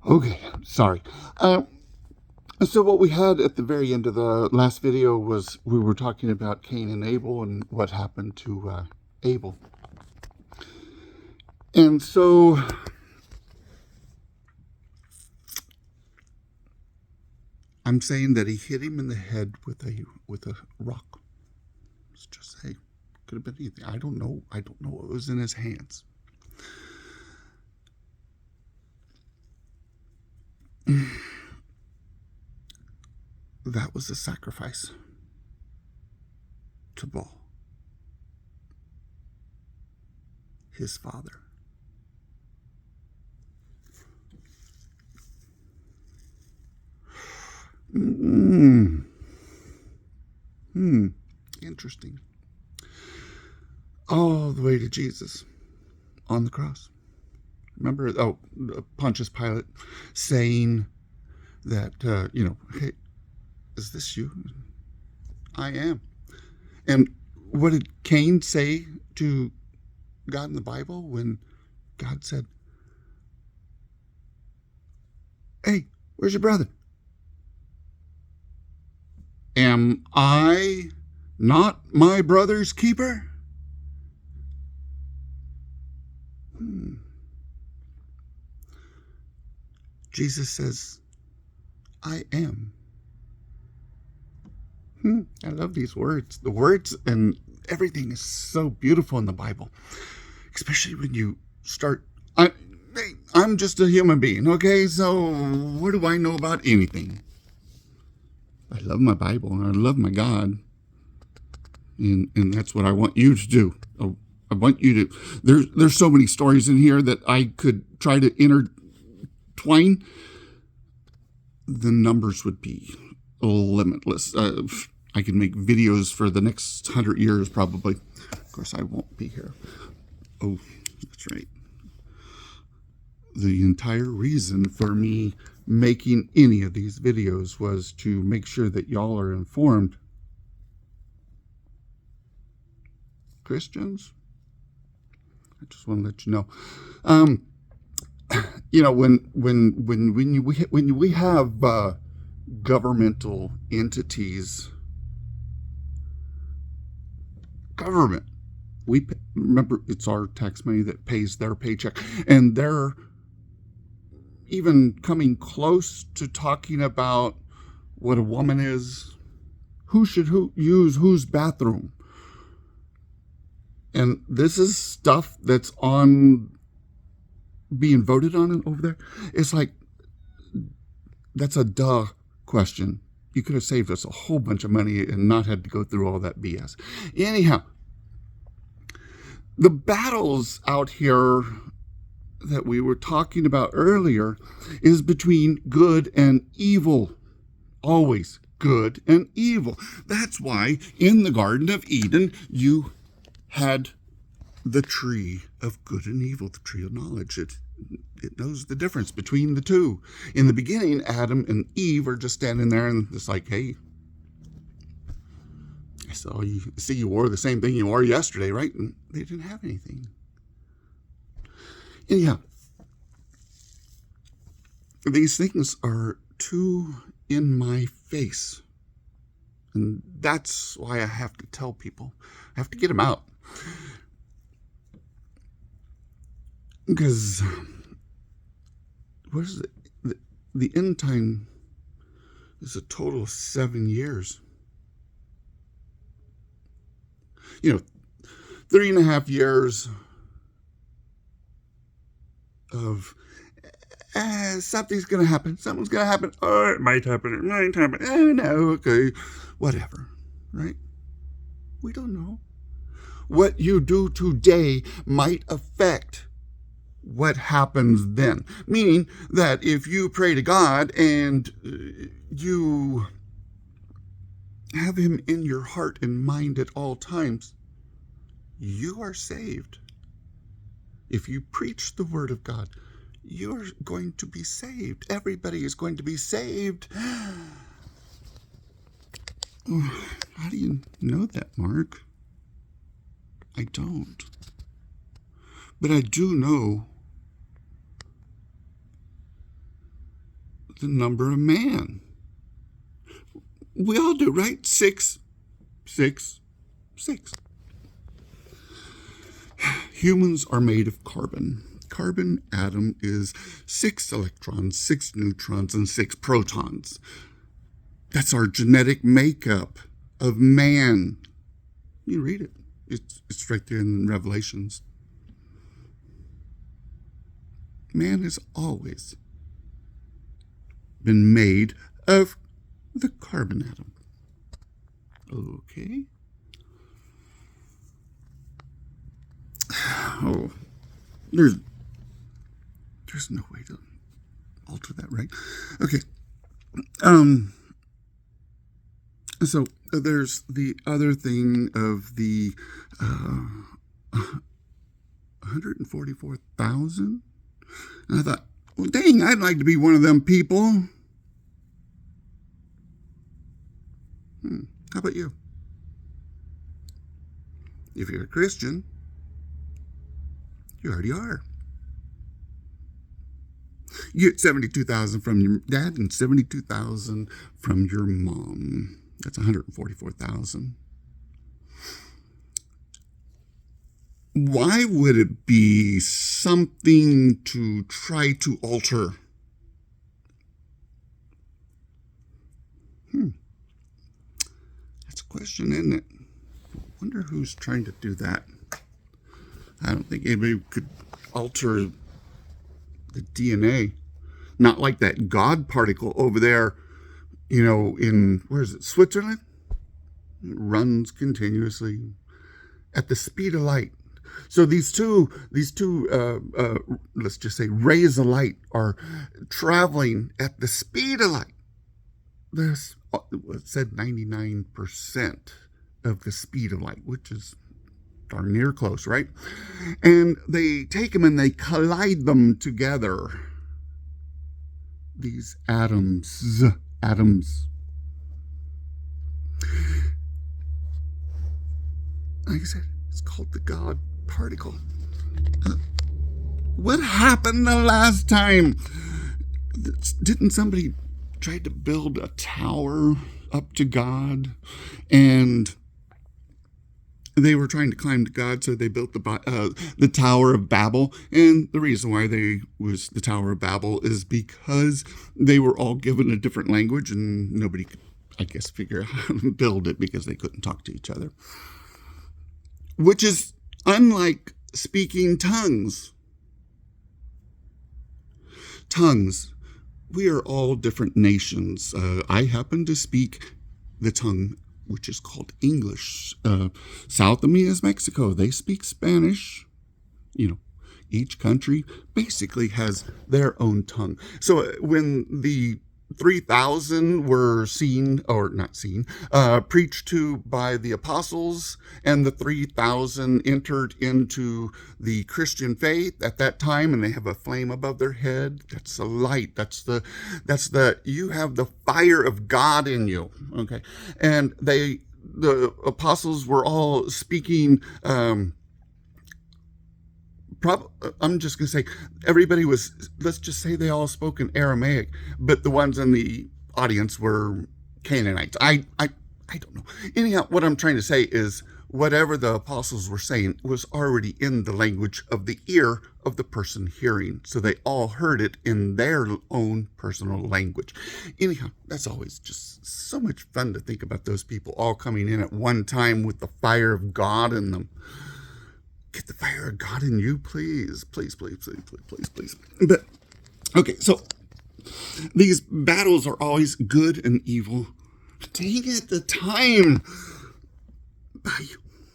Okay, sorry. So what we had at the very end of the last video was we were talking about Cain and Abel and what happened to Abel. And so I'm saying that he hit him in the head with a rock. Let's just say, could have been anything. I don't know. I don't know what was in his hands. That was a sacrifice to Baal, his father. Interesting. All the way to Jesus on the cross. Remember, Pontius Pilate saying that, hey, is this you? I am. And what did Cain say to God in the Bible when God said, hey, where's your brother? Am I not my brother's keeper? Jesus says, I am. I love these words. The words and everything is so beautiful in the Bible, especially when you start. I'm just a human being, okay? So what do I know about anything? I love my Bible and I love my God, and that's what I want you to do. I want you to. There's so many stories in here that I could try to intertwine. The numbers would be limitless. I could make videos for the next 100 years, probably. Of course, I won't be here. Oh, that's right. The entire reason for me making any of these videos was to make sure that y'all are informed. Christians, I just want to let you know. When we have governmental entities, government, remember it's our tax money that pays their paycheck, and they're even coming close to talking about what a woman is, who should use whose bathroom. And this is stuff that's being voted on over there. It's like, that's a duh question. You could have saved us a whole bunch of money and not had to go through all that BS. Anyhow, the battles out here that we were talking about earlier is between good and evil. Always good and evil. That's why in the Garden of Eden you had the tree of good and evil, the tree of knowledge. It knows the difference between the two. In the beginning, Adam and Eve are just standing there and it's like, hey, I see you wore the same thing you wore yesterday, right? And they didn't have anything. Anyhow, these things are too in my face. And that's why I have to tell people. I have to get them out. Because, what is it? The end time is a total of 7 years. 3.5 years of something's going to happen. Something's going to happen. Oh, it might happen. It might happen. Oh, no, okay. Whatever, right? We don't know. What you do today might affect what happens then. Meaning that if you pray to God and you have him in your heart and mind at all times, you are saved. If you preach the word of God, you're going to be saved. Everybody is going to be saved. How do you know that, Mark? I don't. But I do know the number of man. We all do, right? 6, 6, 6. Humans are made of carbon. Carbon atom is 6 electrons, 6 neutrons, and 6 protons. That's our genetic makeup of man. You read it. It's right there in Revelations. Man has always been made of the carbon atom. Okay. Oh, there's no way to alter that, right? Okay. So there's the other thing of the 144,000. And I thought, well, dang, I'd like to be one of them people. How about you? If you're a Christian, you already are. You get 72,000 from your dad and 72,000 from your mom. That's 144,000. Why would it be something to try to alter? That's a question, isn't it? I wonder who's trying to do that. I don't think anybody could alter the DNA. Not like that God particle over there, in, where is it, Switzerland? It runs continuously at the speed of light. So these two, let's just say rays of light are traveling at the speed of light. This it said 99% of the speed of light, which is darn near close, right? And they take them and they collide them together. These atoms. Like I said, it's called the God particle. What happened the last time? Didn't somebody try to build a tower up to God? And they were trying to climb to God, so they built the Tower of Babel. And the reason why the Tower of Babel is because they were all given a different language, and nobody could, I guess, figure out how to build it because they couldn't talk to each other. Which is unlike speaking tongues. Tongues. We are all different nations. I happen to speak the tongue which is called English. South of me is Mexico. They speak Spanish. Each country basically has their own tongue. So when the 3,000 were preached to by the apostles, and the 3,000 entered into the Christian faith at that time, and they have a flame above their head. That's the light. That's the you have the fire of God in you. Okay. And the apostles were all speaking, I'm just going to say everybody was, let's just say they all spoke in Aramaic, but the ones in the audience were Canaanites. I don't know. Anyhow, what I'm trying to say is whatever the apostles were saying was already in the language of the ear of the person hearing. So they all heard it in their own personal language. Anyhow, that's always just so much fun to think about those people all coming in at one time with the fire of God in them. Get the fire of God in you, please. Please, please, please, please, please. But, okay, so these battles are always good and evil. Dang it, the time. Bye.